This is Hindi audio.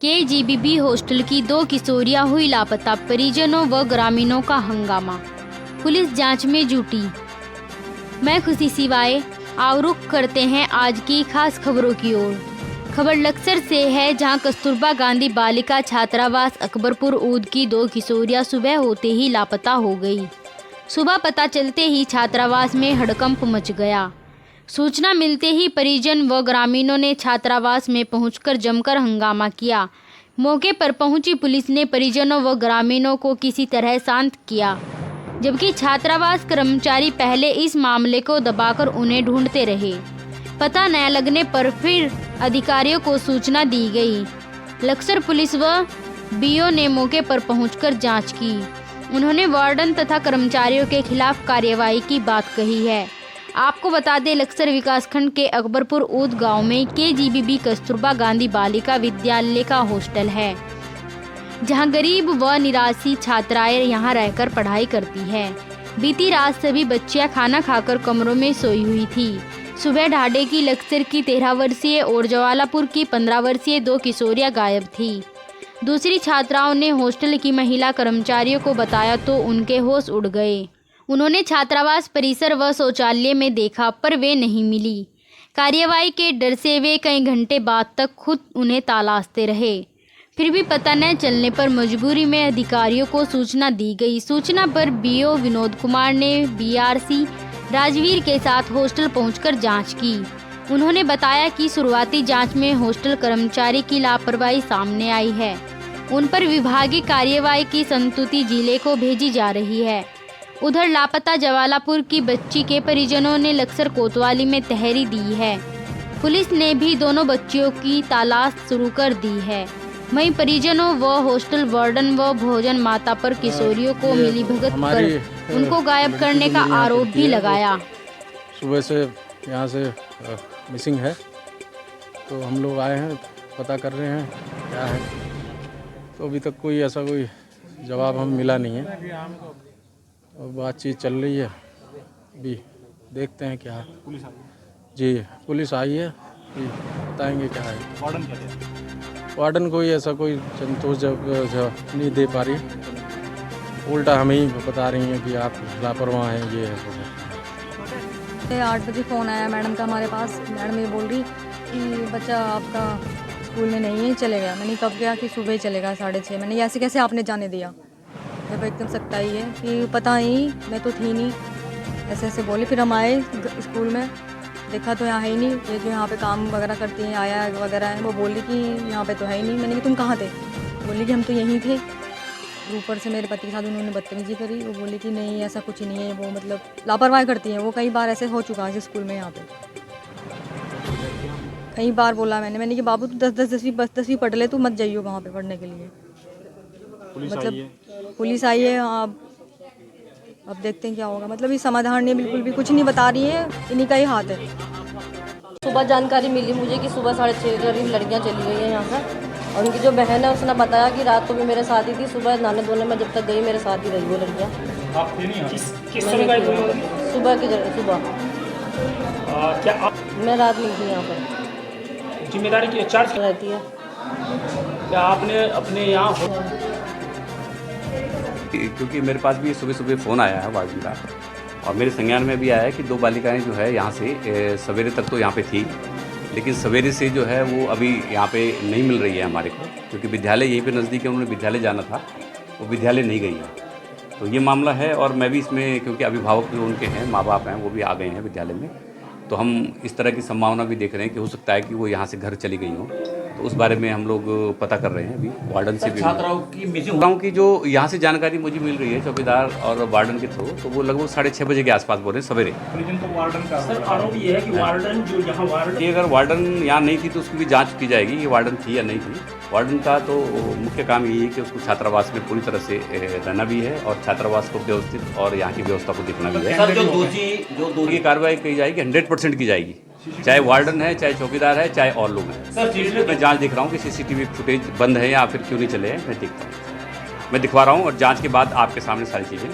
केजीबीबी हॉस्टल की 2 किशोरियां हुई लापता, परिजनों व ग्रामीणों का हंगामा। पुलिस जांच में जुटी। मैं खुशी सिवाय आओ रुख करते हैं आज की खास खबरों की ओर। खबर लक्सर से है, जहां कस्तूरबा गांधी बालिका छात्रावास अकबरपुर ऊद की 2 किशोरियां सुबह होते ही लापता हो गई। सुबह पता चलते ही छात्रावास में हड़कंप मच गया। सूचना मिलते ही परिजन व ग्रामीणों ने छात्रावास में पहुंचकर जमकर हंगामा किया। मौके पर पहुंची पुलिस ने परिजनों व ग्रामीणों को किसी तरह शांत किया, जबकि छात्रावास कर्मचारी पहले इस मामले को दबाकर उन्हें ढूंढते रहे। पता न लगने पर फिर अधिकारियों को सूचना दी गई। लक्सर पुलिस व बीओ ने मौके पर पहुंचकर जांच की। उन्होंने वार्डन तथा कर्मचारियों के खिलाफ कार्यवाही की बात कही है। आपको बता दें, लक्सर विकासखंड के अकबरपुर ऊद गांव में केजीबीबी कस्तूरबा गांधी बालिका विद्यालय का हॉस्टल है, जहां गरीब व निराशी छात्राएं यहां रहकर पढ़ाई करती है। बीती रात सभी बच्चियां खाना खाकर कमरों में सोई हुई थी। सुबह ढाडे की लक्सर की 13 वर्षीय और जवालापुर की 15 वर्षीय 2 किशोरियां गायब थी। दूसरी छात्राओं ने हॉस्टल की महिला कर्मचारियों को बताया तो उनके होश उड़ गए। उन्होंने छात्रावास परिसर व शौचालय में देखा, पर वे नहीं मिली। कार्यवाही के डर से वे कई घंटे बाद तक खुद उन्हें तलाशते रहे। फिर भी पता न चलने पर मजबूरी में अधिकारियों को सूचना दी गई। सूचना पर बीओ विनोद कुमार ने बीआरसी राजवीर के साथ हॉस्टल पहुंचकर जांच की। उन्होंने बताया कि शुरुआती जांच में हॉस्टल कर्मचारी की लापरवाही सामने आई है। उन पर विभागीय कार्यवाही की संस्तुति जिले को भेजी जा रही है। उधर लापता जवालापुर की बच्ची के परिजनों ने लक्सर कोतवाली में तहरी दी है। पुलिस ने भी दोनों बच्चियों की तलाश शुरू कर दी है। वहीं परिजनों व हॉस्टल वार्डन व भोजन माता पर किशोरियों को मिलीभगत कर उनको गायब करने का आरोप भी लगाया। सुबह से यहाँ से मिसिंग है, तो हम लोग आए हैं, पता कर रहे हैं क्या है। तो अभी तक कोई ऐसा कोई जवाब हमें मिला नहीं है और बातचीत चल रही है। अभी देखते हैं क्या है। पुलिस आई है? जी, पुलिस आई है, बताएंगे क्या है। वार्डन क्या है? वार्डन कोई ऐसा कोई संतोष नहीं दे पा रही, उल्टा हमें ही बता रही हैं कि आप लापरवाह हैं, ये है। 8 बजे फ़ोन आया मैडम का हमारे पास। मैडम ये बोल रही कि बच्चा आपका स्कूल में नहीं है, चले गया। मैंने कब गया कि सुबह ही चलेगा 6:30। मैंने ऐसे कैसे आपने जाने दिया? जब एकदम सकता ही है कि पता नहीं, मैं तो थी नहीं, ऐसे ऐसे बोले। फिर हम आए स्कूल में, देखा तो यहाँ है ही नहीं। ये जो यहाँ पे काम वगैरह करती हैं, आया वगैरह है, वो बोली कि यहाँ पे तो है ही नहीं। मैंने कहा तुम कहाँ थे? बोली कि हम तो यहीं थे। ऊपर से मेरे पति के साथ उन्होंने बदतमीजी करी। वो बोली कि नहीं, ऐसा कुछ नहीं है, वो मतलब लापरवाही करती हैं। वो कई बार ऐसे हो चुका है स्कूल में, यहाँ पे कई बार बोला मैंने कि बाबू तू 10वीं पढ़ ले, तू मत जाइयो वहाँ पे पढ़ने के लिए। मतलब पुलिस आई है। अब देखते हैं क्या होगा। मतलब ये समाधान नहीं, बिल्कुल भी कुछ नहीं बता रही है, इन्हीं का ही हाथ है। सुबह जानकारी मिली मुझे कि सुबह 6:30 करीब लड़कियां चली गई हैं यहाँ से, और उनकी जो बहन है उसने बताया कि रात को भी मेरे साथ ही थी। सुबह नहाने धोने में जब तक गई मेरे साथ ही रही वो लड़कियाँ। आप थे नहीं? किस समय गायब हुई होगी? सुबह की सुबह क्या आप? मैं रात में थी यहाँ पर। जिम्मेदारी की चार्ज रहती है? क्या आपने अपने यहाँ? क्योंकि मेरे पास भी सुबह सुबह फ़ोन आया है वार्डन का, और मेरे संज्ञान में भी आया है कि 2 बालिकाएं जो है यहाँ से सवेरे तक तो यहाँ पे थी, लेकिन सवेरे से जो है वो अभी यहाँ पे नहीं मिल रही है हमारे को, क्योंकि विद्यालय यहीं पे नज़दीक है, उन्होंने विद्यालय जाना था, वो विद्यालय नहीं गई है। तो ये मामला है, और मैं भी इसमें, क्योंकि अभिभावक जो उनके हैं, माँ बाप हैं, वो भी आ गए हैं विद्यालय में, तो हम इस तरह की संभावना भी देख रहे हैं कि हो सकता है कि वो यहाँ से घर चली गई हों। तो उस बारे में हम लोग पता कर रहे हैं अभी वार्डन से भी। छात्राओं की जो यहाँ से जानकारी मुझे मिल रही है चौकीदार और वार्डन के थ्रू, तो वो लगभग 6:30 बजे के आसपास बोल रहे हैं सवेरे। तो वार्डन का सर आरोप ये है कि वार्डन जो यहाँ वार्डन, अगर वार्डन यहाँ नहीं थी तो उसकी भी जांच की जाएगी कि वार्डन थी या नहीं थी। वार्डन का तो मुख्य काम यही है कि उसको छात्रावास में पूरी तरह से रहना भी है, और छात्रावास को व्यवस्थित और यहाँ की व्यवस्था को देखना भी है। सर जो दोषी कार्रवाई की जाएगी 100% की जाएगी, चाहे वार्डन है, चाहे चौकीदार है, चाहे और लोग हैं। सर मैं जांच दिख रहा हूँ कि सीसीटीवी फुटेज बंद है या फिर क्यों नहीं चले हैं, मैं देखता हूँ, मैं दिखवा रहा हूँ, और जांच के बाद आपके सामने सारी चीज़ें